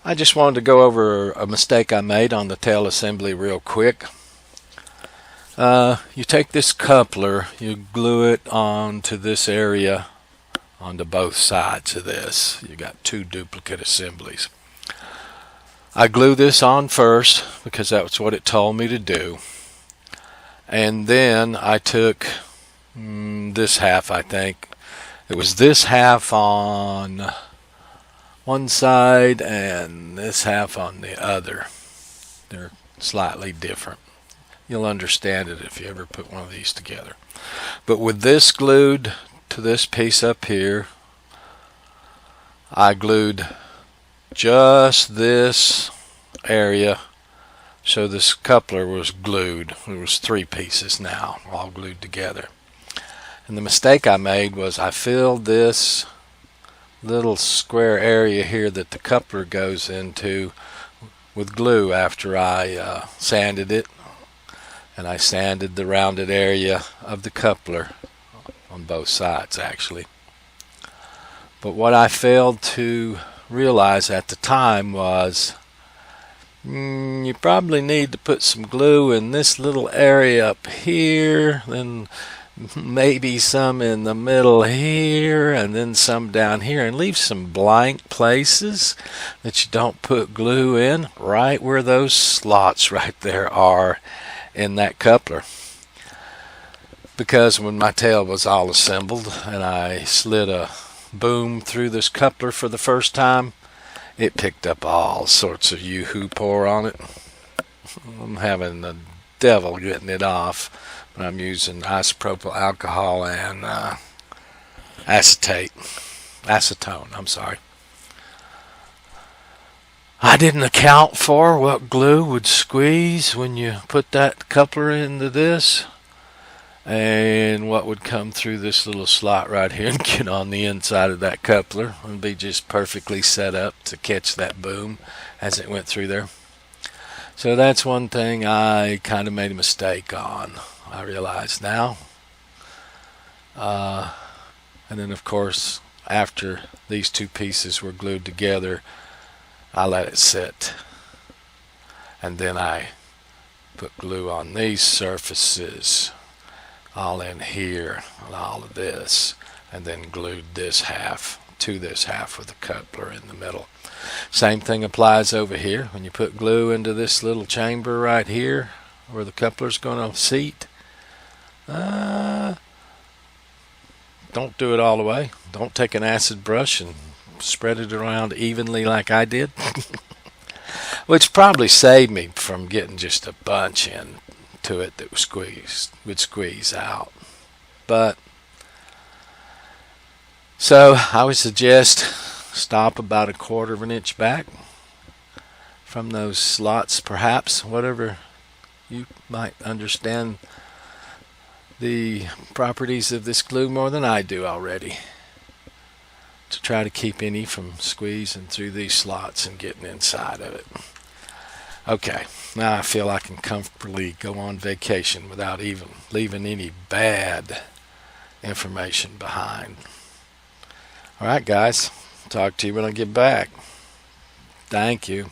I just wanted to go over a mistake I made on the tail assembly real quick. You take this coupler, you glue it onto this area onto both sides of this. You got two duplicate assemblies. I glue this on first because that's what it told me to do. And then I took this half, I think. It was this half on one side and this half on the other. They're slightly different. You'll understand it if you ever put one of these together. But with this glued to this piece up here, I glued just this area, so this coupler was glued. It was three pieces now, all glued together. And the mistake I made was I filled this little square area here that the coupler goes into with glue after I sanded it. And I sanded the rounded area of the coupler on both sides, actually. But what I failed to realize at the time was you probably need to put some glue in this little area up here, then maybe some in the middle here, and then some down here, and leave some blank places that you don't put glue in, right where those slots right there are in that coupler. Because when my tail was all assembled and I slid a boom through this coupler for the first time, it picked up all sorts of yoo-hoo pour on it. I'm having the devil getting it off, but I'm using isopropyl alcohol and acetone, I'm sorry. I didn't account for what glue would squeeze when you put that coupler into this, and what would come through this little slot right here and get on the inside of that coupler and be just perfectly set up to catch that boom as it went through there. So that's one thing I kind of made a mistake on, I realize now. And then of course after these two pieces were glued together, I let it sit, and then I put glue on these surfaces, all in here, and all of this, and then glued this half to this half with the coupler in the middle. Same thing applies over here. When you put glue into this little chamber right here, where the coupler's going to seat, don't do it all the way. Don't take an acid brush and spread it around evenly like I did, which probably saved me from getting just a bunch into it that would squeeze out. But so I would suggest stop about 1/4 of an inch back from those slots, perhaps, whatever you might understand the properties of this glue more than I do already, to try to keep any from squeezing through these slots and getting inside of it. Okay, now I feel I can comfortably go on vacation without even leaving any bad information behind. Alright guys, talk to you when I get back. Thank you.